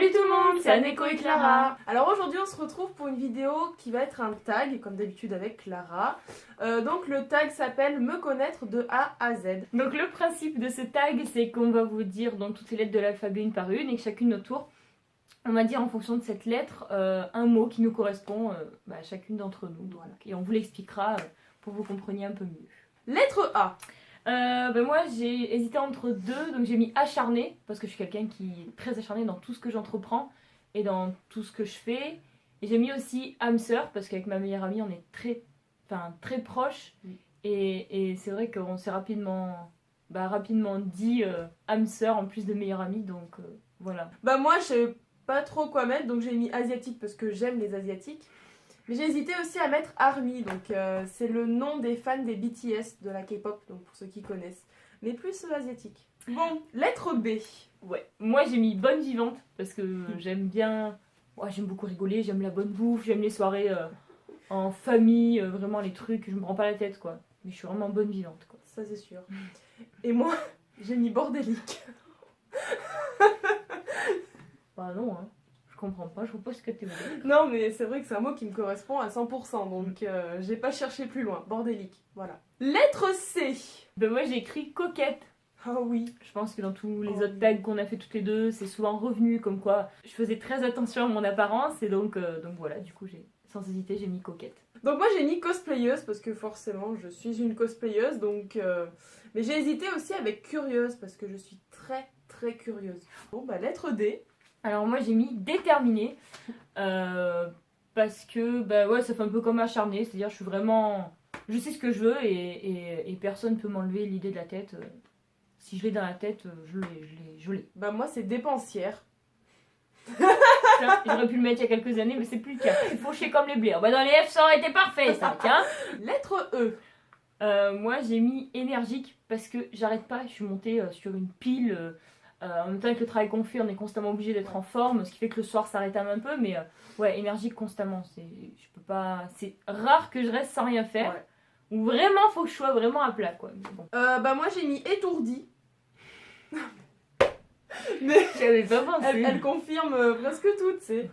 Salut tout le monde, c'est Aneko et Clara. Alors aujourd'hui on se retrouve pour une vidéo qui va être un tag, comme d'habitude avec Clara. Donc le tag s'appelle Me connaître de A à Z. Donc le principe de ce tag, c'est qu'on va vous dire donc toutes les lettres de l'alphabet une par une et que chacune notre tour, on va dire en fonction de cette lettre un mot qui nous correspond à chacune d'entre nous. Voilà. Et on vous l'expliquera pour que vous compreniez un peu mieux. Lettre A. Moi j'ai hésité entre deux, donc j'ai mis acharné parce que je suis quelqu'un qui est très acharné dans tout ce que j'entreprends et dans tout ce que je fais. Et j'ai mis aussi âme sœur parce qu'avec ma meilleure amie on est très proches et c'est vrai qu'on s'est rapidement dit âme sœur en plus de meilleure amie, donc voilà. Moi je sais pas trop quoi mettre, donc j'ai mis asiatique parce que j'aime les asiatiques. Mais j'ai hésité aussi à mettre ARMY, donc c'est le nom des fans des BTS, de la K-pop, donc pour ceux qui connaissent, mais plus asiatique. Bon, lettre B. Ouais, moi j'ai mis bonne vivante parce que j'aime beaucoup rigoler, j'aime la bonne bouffe, j'aime les soirées en famille, vraiment les trucs, je me prends pas la tête quoi. Mais je suis vraiment bonne vivante quoi. Ça c'est sûr. Et moi, j'ai mis bordélique. Bah non, hein. Je comprends pas, je vois pas ce que tu veux dire. Non, mais c'est vrai que c'est un mot qui me correspond à 100%, donc j'ai pas cherché plus loin. Bordélique, voilà. Lettre C. Moi j'ai écrit coquette. Ah oui. Je pense que dans tous les autres tags qu'on a fait toutes les deux, c'est souvent revenu comme quoi je faisais très attention à mon apparence et donc voilà, du coup sans hésiter j'ai mis coquette. Donc moi j'ai mis cosplayeuse parce que forcément je suis une cosplayeuse, donc mais j'ai hésité aussi avec curieuse parce que je suis très curieuse. Bon lettre D. Alors moi j'ai mis déterminée parce que ça fait un peu comme acharné, c'est-à-dire je sais ce que je veux et personne peut m'enlever l'idée de la tête. Si je l'ai dans la tête, je l'ai. Moi c'est dépensière. J'aurais pu le mettre il y a quelques années mais c'est plus le cas. Je suis fauchée comme les blés. Dans les F ça aurait été parfait ça, tiens. Lettre E. Moi j'ai mis énergique parce que j'arrête pas, je suis montée sur une pile. En même temps avec le travail qu'on fait, on est constamment obligé d'être en forme, ce qui fait que le soir ça rétame un peu, mais énergique constamment. C'est rare que je reste sans rien faire. Ouais. Ou vraiment faut que je sois vraiment à plat quoi. Bon. Moi j'ai mis étourdie. Mais j'avais pas pensé. Elle confirme presque tout, tu sais.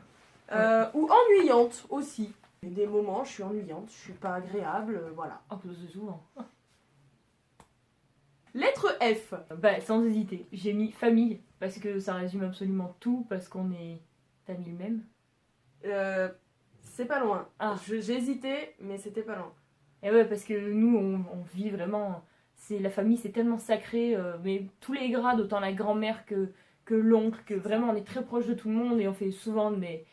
Ou ennuyante aussi. Il y a des moments, je suis ennuyante, je suis pas agréable, voilà. Oh, c'est souvent. Lettre F. Sans hésiter, j'ai mis famille parce que ça résume absolument tout parce qu'on est famille même. C'est pas loin. Ah. J'ai hésité, mais c'était pas loin. Et ouais, parce que nous on vit vraiment. La famille, c'est tellement sacré, mais tous les grades, autant la grand-mère que l'oncle, que vraiment on est très proche de tout le monde et on fait souvent des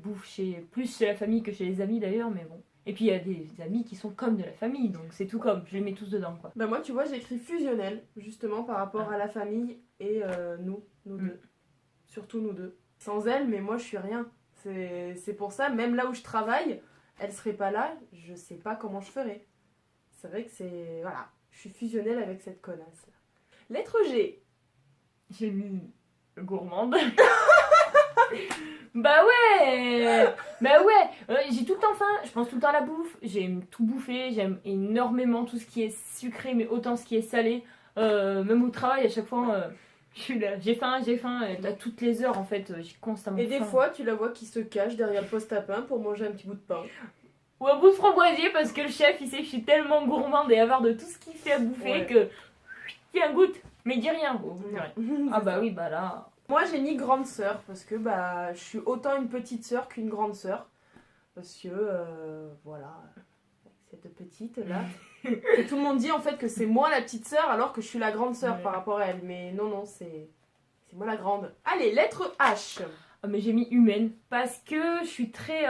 bouffes plus chez la famille que chez les amis d'ailleurs, mais bon. Et puis il y a des amis qui sont comme de la famille, donc c'est tout comme, je les mets tous dedans quoi. Moi tu vois j'ai écrit fusionnel, justement par rapport à la famille et nous deux. Surtout nous deux. Sans elle, mais moi je suis rien. C'est pour ça, même là où je travaille, elle serait pas là, je sais pas comment je ferais. C'est vrai que c'est... Voilà, je suis fusionnelle avec cette connasse. Lettre G. J'ai mis gourmande. J'ai tout le temps faim, je pense tout le temps à la bouffe, j'aime tout bouffer, j'aime énormément tout ce qui est sucré, mais autant ce qui est salé, même au travail à chaque fois, je suis là, j'ai faim, à toutes les heures en fait, j'ai constamment faim. Et des fois tu la vois qui se cache derrière le poste à pain pour manger un petit bout de pain. Ou un bout de framboisier parce que le chef il sait que je suis tellement gourmande et avare de tout ce qu'il fait à bouffer que tiens goûte, mais dis rien. Oui là... Moi j'ai mis grande sœur parce que je suis autant une petite sœur qu'une grande sœur. Parce que cette petite là. Tout le monde dit en fait que c'est moi la petite sœur alors que je suis la grande sœur par rapport à elle. Mais non, c'est moi la grande. Allez, lettre H. Mais j'ai mis humaine parce que je suis très...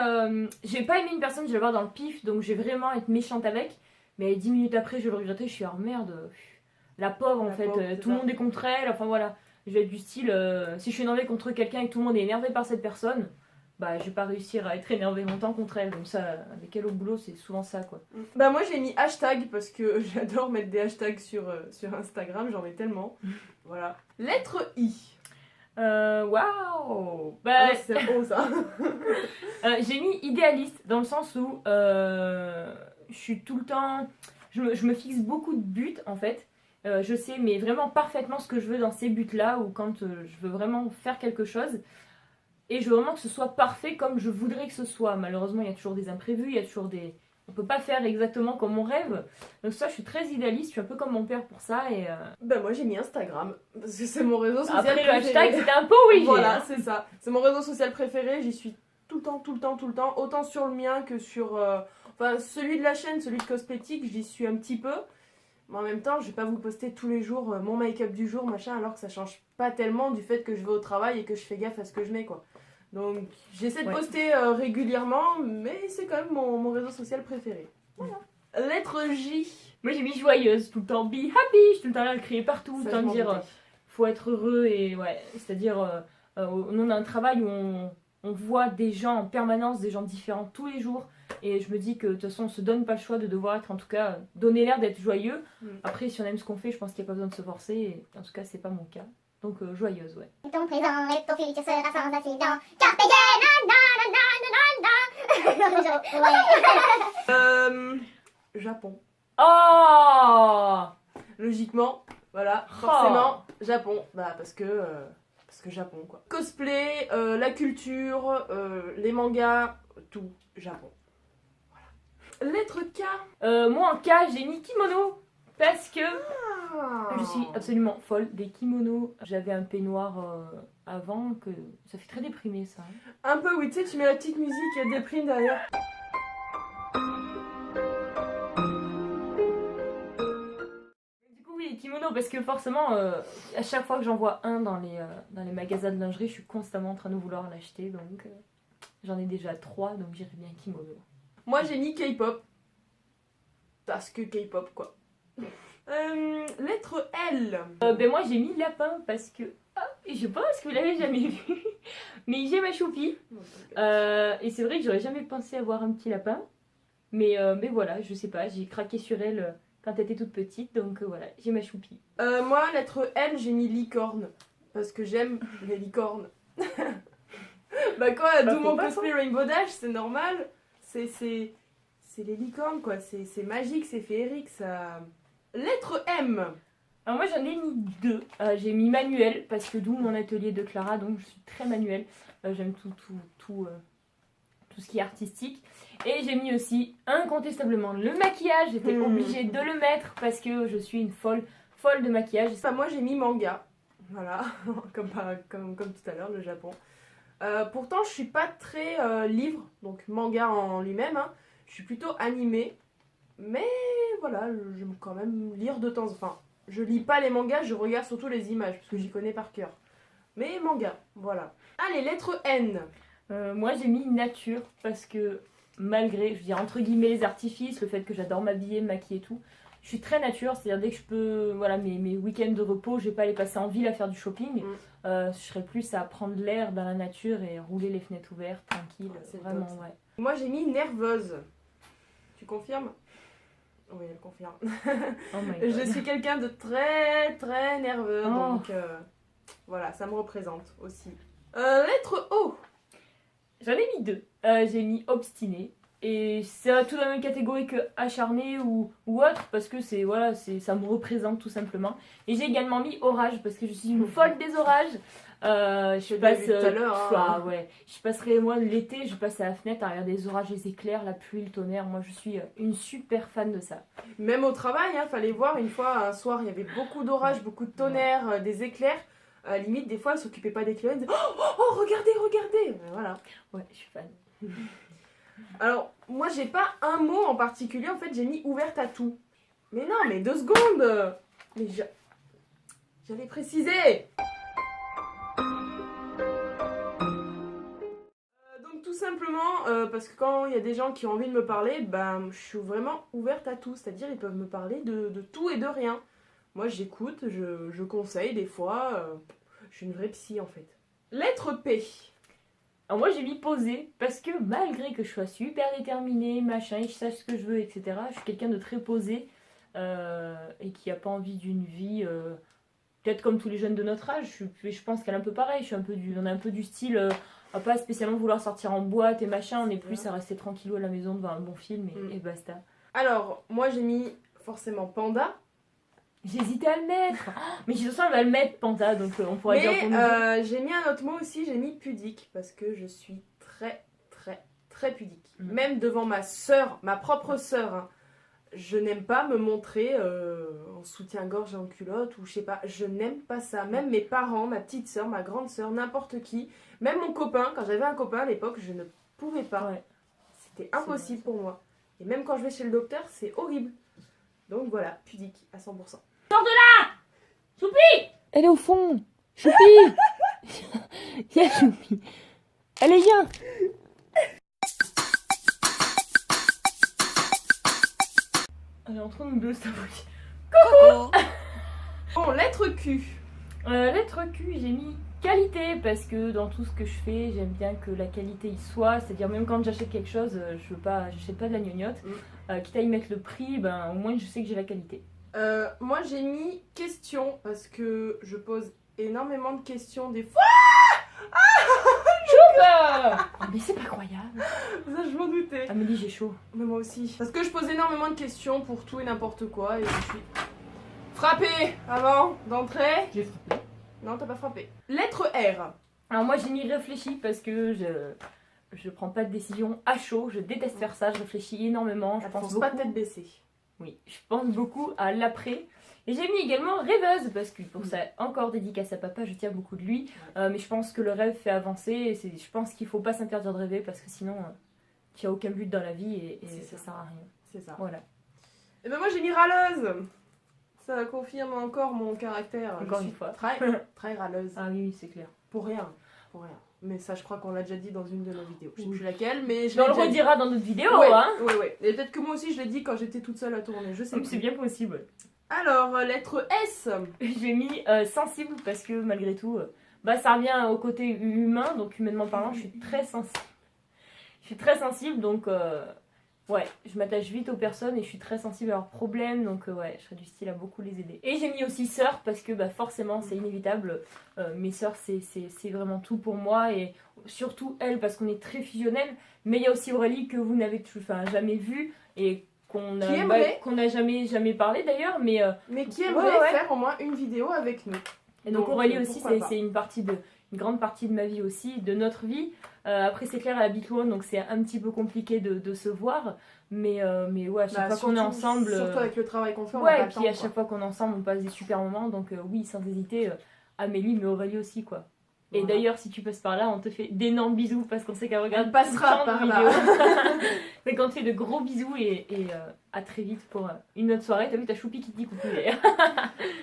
j'ai pas aimé une personne, je vais le voir dans le pif, donc je vais vraiment être méchante avec. Mais 10 minutes après je vais le regretter, je suis merde. La pauvre en fait, tout le monde est contre elle, enfin voilà. Je vais être du style, si je suis énervée contre quelqu'un et que tout le monde est énervé par cette personne, je vais pas réussir à être énervée longtemps contre elle. Donc ça, avec elle au boulot, c'est souvent ça quoi. Moi j'ai mis hashtag parce que j'adore mettre des hashtags sur Instagram, j'en mets tellement. Voilà. Lettre I. Waouh. C'est beau ça. J'ai mis idéaliste dans le sens où je suis tout le temps... Je me fixe beaucoup de buts en fait. Je sais mais vraiment parfaitement ce que je veux dans ces buts-là ou quand je veux vraiment faire quelque chose. Et je veux vraiment que ce soit parfait comme je voudrais que ce soit. Malheureusement, il y a toujours des imprévus, il y a toujours des... On peut pas faire exactement comme on rêve. Donc ça, je suis très idéaliste, je suis un peu comme mon père pour ça. Et Ben moi j'ai mis Instagram, parce que c'est mon réseau social après, le préféré. hashtag, c'était un peu oui. Voilà, c'est ça. C'est mon réseau social préféré, j'y suis tout le temps, tout le temps, tout le temps. Autant sur le mien que sur... Enfin, celui de la chaîne, celui de cosmétique, j'y suis un petit peu. Mais en même temps, je vais pas vous poster tous les jours mon make-up du jour, machin, alors que ça change pas tellement du fait que je vais au travail et que je fais gaffe à ce que je mets, quoi. Donc, j'essaie de poster régulièrement, mais c'est quand même mon réseau social préféré. Voilà. Lettre J. Moi, j'ai mis joyeuse tout le temps. Be happy, je suis tout le temps là à le crier partout, tout le temps de dire faut être heureux et ouais. C'est-à-dire, on a un travail où on voit des gens en permanence, des gens différents tous les jours. Et je me dis que de toute façon, on se donne pas le choix de devoir être, en tout cas, donner l'air d'être joyeux. Après, si on aime ce qu'on fait, je pense qu'il n'y a pas besoin de se forcer. Et en tout cas, c'est pas mon cas. Donc, joyeuse, ouais. Ton présent et ton futur sera sans incident. Carpe diem, Japon. Oh Logiquement, voilà, forcément, Japon. Bah, parce que Japon, quoi. Cosplay, la culture, les mangas, tout, Japon. Voilà. Lettre K. Moi, en K, j'ai mis kimono. Parce que je suis absolument folle des kimonos. J'avais un peignoir avant que ça fait très déprimé ça. Un peu oui, tu sais, tu mets la petite musique déprime derrière. Du coup oui, les kimonos parce que forcément à chaque fois que j'en vois un dans les magasins de lingerie, je suis constamment en train de vouloir l'acheter donc j'en ai déjà 3 donc j'irai bien kimono. Moi j'ai mis K-pop. Parce que K-pop quoi. Lettre L. Ben moi j'ai mis lapin parce que je pense que vous l'avez jamais vu mais j'ai ma choupie et c'est vrai que j'aurais jamais pensé avoir un petit lapin mais voilà je sais pas j'ai craqué sur elle quand elle était toute petite donc voilà j'ai ma choupie. Moi lettre L j'ai mis licorne parce que j'aime les licornes. Bah quoi, d'où mon cosplay Rainbow Dash, c'est normal. C'est les licornes quoi, c'est magique, c'est féerique ça. Lettre M. Alors moi j'en ai mis 2. J'ai mis manuel parce que d'où mon atelier de Clara donc je suis très manuelle. J'aime tout ce qui est artistique. Et j'ai mis aussi incontestablement le maquillage. J'étais obligée de le mettre parce que je suis une folle de maquillage. Enfin, moi j'ai mis manga. Voilà, comme tout à l'heure le Japon. Pourtant je suis pas très livre, donc manga en lui-même. Hein. Je suis plutôt animée. Mais voilà, j'aime quand même lire de temps en temps. Enfin, je lis pas les mangas, je regarde surtout les images, parce que j'y connais par cœur. Mais manga, voilà. Allez, lettre N. Moi j'ai mis nature, parce que malgré, je veux dire, entre guillemets, les artifices, le fait que j'adore m'habiller, me maquiller et tout, je suis très nature, c'est-à-dire dès que je peux, voilà, mes week-ends de repos, je vais pas les passer en ville à faire du shopping. Je serais plus à prendre l'air dans la nature et rouler les fenêtres ouvertes, tranquille, c'est vraiment, ouais. Moi j'ai mis nerveuse. Tu confirmes ? Oui, elle confirme. Oh my God. Je suis quelqu'un de très nerveux, donc voilà, ça me représente aussi. Lettre O. J'en ai mis 2. J'ai mis obstiné. Et c'est tout dans la même catégorie que acharné ou autre, parce que voilà, ça me représente tout simplement. Et j'ai également mis orage, parce que je suis une folle des orages. Je passe tout à l'heure. Ouais. Je passerai moi l'été, je passe à la fenêtre à regarder les orages, les éclairs, la pluie, le tonnerre. Moi je suis une super fan de ça. Même au travail, fallait voir une fois un soir, il y avait beaucoup d'orages, beaucoup de tonnerre, des éclairs. Limite des fois elle s'occupait pas des clients, elle disait oh regardez. Voilà. Ouais, je suis fan. Alors moi j'ai pas un mot en particulier, en fait j'ai mis ouverte à tout. Mais non, mais 2 secondes. Mais j'avais précisé. Donc tout simplement parce que quand il y a des gens qui ont envie de me parler, ben je suis vraiment ouverte à tout, c'est-à-dire ils peuvent me parler de tout et de rien. Moi j'écoute, je conseille des fois, je suis une vraie psy en fait. Lettre P. Alors moi j'ai mis posé parce que malgré que je sois super déterminée, machin, et je sache ce que je veux, etc. Je suis quelqu'un de très posé et qui a pas envie d'une vie peut-être comme tous les jeunes de notre âge. Je pense qu'elle est un peu pareil. On est un peu du style à pas spécialement vouloir sortir en boîte et machin. On est plus à rester tranquillou à la maison devant un bon film et basta. Alors moi j'ai mis forcément panda. J'hésitais à le mettre. Oh, mais de toute façon, elle va le mettre, Panta, donc on pourrait dire pour nous. Mais j'ai mis un autre mot aussi, j'ai mis pudique, parce que je suis très, très, très pudique. Même devant ma sœur, ma propre sœur, hein, je n'aime pas me montrer en soutien-gorge et en culotte, ou je sais pas, je n'aime pas ça. Même mes parents, ma petite sœur, ma grande sœur, n'importe qui, même mon copain, quand j'avais un copain à l'époque, je ne pouvais pas. Ouais. C'était impossible pour moi. Et même quand je vais chez le docteur, c'est horrible. Donc voilà, pudique à 100%. Choupi! Elle est au fond. Choupi! Il y a Choupi. Allez, viens! Elle est en train de nous sa voix. Bon, lettre Q. Lettre Q, j'ai mis qualité parce que dans tout ce que je fais, j'aime bien que la qualité y soit. C'est-à-dire même quand j'achète quelque chose, j'achète pas de la gnognotte. Quitte à y mettre le prix, ben au moins je sais que j'ai la qualité. Moi j'ai mis question parce que je pose énormément de questions des fois. Mais c'est pas croyable. Ça je m'en doutais. Amélie, j'ai chaud. Mais moi aussi. Parce que je pose énormément de questions pour tout et n'importe quoi et je suis frappée avant d'entrer. J'ai frappé. Non, t'as pas frappé. Lettre R. Alors moi j'ai mis réfléchi parce que je prends pas de décision à chaud. Je déteste faire ça. Je réfléchis énormément. Je Elle pense fonce beaucoup. pas tête baissée. Oui, je pense beaucoup à l'après. Et j'ai mis également rêveuse, parce que pour ça, encore dédicace à papa, je tiens beaucoup de lui. Mais je pense que le rêve fait avancer, et je pense qu'il faut pas s'interdire de rêver, parce que sinon, tu n'as aucun but dans la vie, et ça sert à rien. C'est ça. Voilà. Et ben moi j'ai mis râleuse. Ça confirme encore mon caractère. Encore Je une suis fois. Très, très râleuse. Ah oui, c'est clair. Pour rien. Pour rien. Mais ça, je crois qu'on l'a déjà dit dans une de nos vidéos. Je sais plus laquelle, mais je On l'ai le déjà dit. redira dans notre vidéo, Ouais, hein. ouais. Et peut-être que moi aussi je l'ai dit quand j'étais toute seule à tourner. Je sais Oui, plus. c'est bien possible. Alors, lettre S. J'ai mis sensible, parce que malgré tout, ça revient au côté humain, donc humainement parlant, je suis très sensible. Je suis très sensible, donc ouais, je m'attache vite aux personnes et je suis très sensible à leurs problèmes, donc ouais, je serais du style à beaucoup les aider. Et j'ai mis aussi sœur parce que forcément c'est inévitable, mes sœurs c'est vraiment tout pour moi et surtout elle parce qu'on est très fusionnelles, mais il y a aussi Aurélie que vous n'avez jamais vue et qu'on n'a jamais parlé d'ailleurs, mais qui aimerait ouais. faire au moins une vidéo avec nous. Et donc Aurélie aussi, pourquoi pas. c'est une grande partie de ma vie aussi, de notre vie. Après c'est clair, elle habite loin, donc c'est un petit peu compliqué de se voir. Mais ouais, à chaque fois qu'on est ensemble... Surtout avec le travail qu'on fait, on ouais, a pas et le puis temps, à chaque fois qu'on est ensemble, on passe des super moments. Donc oui, sans hésiter, Amélie, mais Aurélie aussi, quoi. Et Voilà. d'ailleurs, si tu passes par là, on te fait d'énormes bisous parce qu'on sait qu'elle regarde Elle passera tout le temps par nos là. vidéos. Donc on te fait de gros bisous et à très vite pour une autre soirée. T'as vu, t'as Choupi qui te dit coucou d'ailleurs.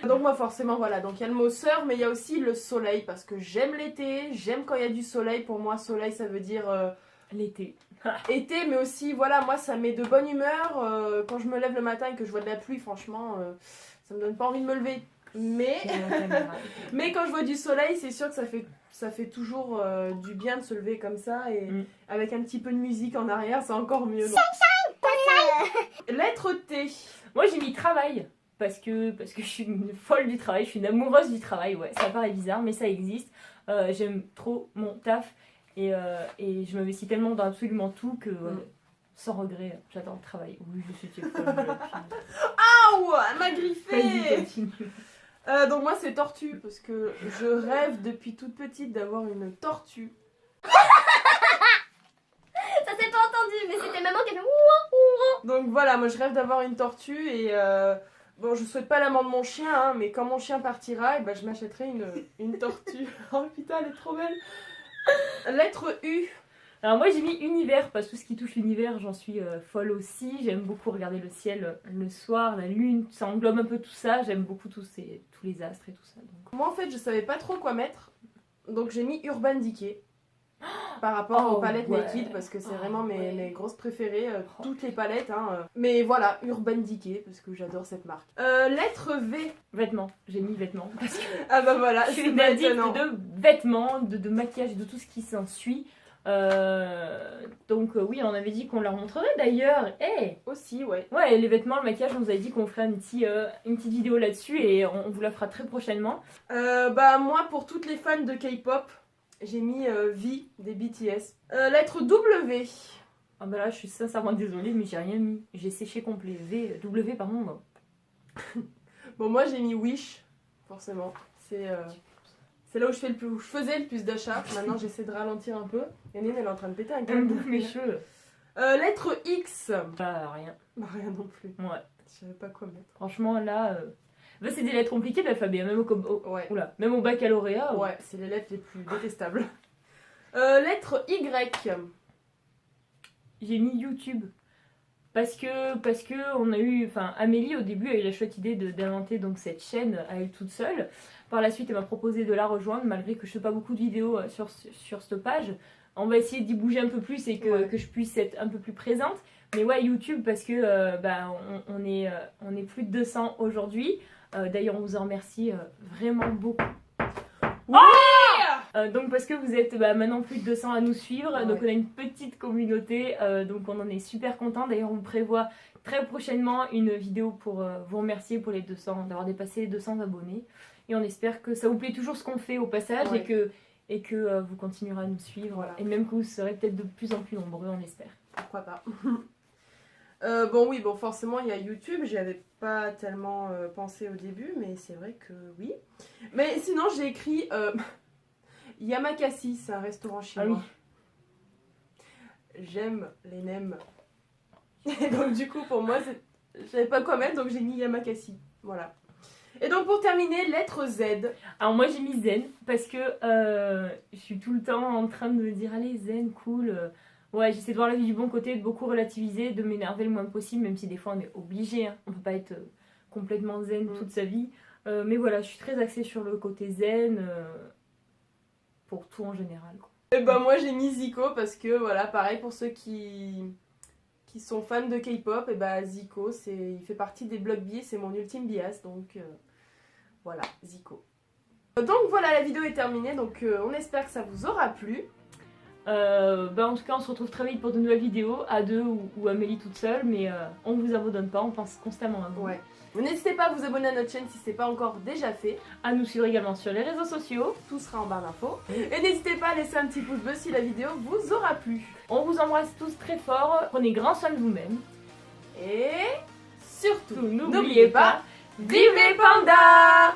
Donc moi forcément voilà, donc il y a le mot sœur, mais il y a aussi le soleil, parce que j'aime l'été, j'aime quand il y a du soleil. Pour moi soleil ça veut dire L'été. été, mais aussi voilà, moi ça me met de bonne humeur. Quand je me lève le matin et que je vois de la pluie, franchement ça me donne pas envie de me lever. Mais quand je vois du soleil, c'est sûr que ça fait toujours du bien de se lever comme ça, et avec un petit peu de musique en arrière, c'est encore mieux. Lettre T. Moi j'ai mis travail parce que je suis une folle du travail, je suis une amoureuse du travail, ouais, ça paraît bizarre mais ça existe. J'aime trop mon taf et je m'investis tellement dans absolument tout que sans regret, j'adore le travail. Oui, je suis folle. Aouh, elle m'a griffé. Vas-y, continue. Donc moi c'est tortue, parce que je rêve depuis toute petite d'avoir une tortue. Ça s'est pas entendu, mais c'était maman qui a fait ouah. Donc voilà, moi je rêve d'avoir une tortue et bon, je souhaite pas la mort de mon chien, hein, mais quand mon chien partira, et je m'achèterai une tortue. Oh putain, elle est trop belle. Lettre U. Alors moi j'ai mis univers parce que tout ce qui touche l'univers j'en suis folle aussi. J'aime beaucoup regarder le ciel le soir, la lune, ça englobe un peu tout ça. J'aime beaucoup tous les astres et tout ça. Donc. Moi en fait je savais pas trop quoi mettre, donc j'ai mis Urban Decay. Par rapport aux palettes Naked, parce que c'est vraiment mes grosses préférées, toutes les palettes. Hein. Mais voilà, Urban Decay, parce que j'adore cette marque. Lettre V. Vêtements, j'ai mis vêtements. Parce que Ah bah voilà, je suis c'est une addict maintenant. de vêtements, de maquillage et de tout ce qui s'ensuit. Donc oui, on avait dit qu'on leur montrerait d'ailleurs. Hey Aussi, ouais. Ouais, les vêtements, le maquillage, on vous avait dit qu'on ferait une petite vidéo là-dessus et on vous la fera très prochainement. Bah moi, pour toutes les fans de K-pop, j'ai mis V des BTS. Lettre W. Ah bah là, je suis sincèrement désolée, mais j'ai rien mis. J'ai séché complet. W, pardon. Bon, moi j'ai mis Wish, forcément. C'est là où je faisais le plus d'achats. Maintenant j'essaie de ralentir un peu. Et Nine, elle est en train de péter un Elle câble. bouffe mes cheveux. Lettre X. Bah, rien. Bah, rien non plus. Ouais. Je savais pas quoi mettre. Franchement, là. Bah, c'est des lettres compliquées de l'alphabet, hein, même Ouais. Oula, même au baccalauréat. Ouais, c'est les lettres les plus détestables. Lettre Y. J'ai mis YouTube. Parce que on a eu. Enfin, Amélie, au début, a eu la chouette idée d'inventer donc cette chaîne à elle toute seule. Par la suite, elle m'a proposé de la rejoindre, malgré que je fais pas beaucoup de vidéos sur cette page. On va essayer d'y bouger un peu plus et que je puisse être un peu plus présente. Mais ouais, YouTube, parce que on est plus de 200 aujourd'hui. D'ailleurs, on vous en remercie vraiment beaucoup. Donc parce que vous êtes maintenant plus de 200 à nous suivre, donc on a une petite communauté, donc on en est super content. D'ailleurs, on prévoit très prochainement une vidéo pour vous remercier pour les 200, d'avoir dépassé les 200 abonnés. Et on espère que ça vous plaît toujours ce qu'on fait au passage et que vous continuerez à nous suivre. Voilà. Et même que vous serez peut-être de plus en plus nombreux, on espère. Pourquoi pas. Bon, forcément, il y a YouTube. J'y avais pas tellement pensé au début, mais c'est vrai que oui. Mais sinon, j'ai écrit Yamakasi, c'est un restaurant chinois. J'aime les nems. Et donc, du coup, pour moi, je savais pas quoi mettre, donc j'ai mis Yamakasi. Voilà. Et donc, pour terminer, lettre Z. Alors, moi, j'ai mis zen parce que je suis tout le temps en train de me dire allez, zen, cool. Ouais, j'essaie de voir la vie du bon côté, de beaucoup relativiser, de m'énerver le moins possible, même si des fois on est obligé, hein. On peut pas être complètement zen toute sa vie. Mais voilà, je suis très axée sur le côté zen pour tout en général, quoi. Et ben moi j'ai mis Zico parce que voilà, pareil pour ceux qui sont fans de K-pop, et bah Zico, il fait partie des blogs bi, c'est mon ultime bias, donc voilà, Zico. Donc voilà, la vidéo est terminée, donc on espère que ça vous aura plu. En tout cas, on se retrouve très vite pour de nouvelles vidéos, à deux ou Amélie toute seule, mais on vous abandonne pas, on pense constamment à vous. Ouais. N'hésitez pas à vous abonner à notre chaîne si ce n'est pas encore déjà fait. À nous suivre également sur les réseaux sociaux. Tout sera en barre d'infos. Et n'hésitez pas à laisser un petit pouce bleu si la vidéo vous aura plu. On vous embrasse tous très fort, prenez grand soin de vous-même. Et surtout, N'oubliez pas, vive les pandas!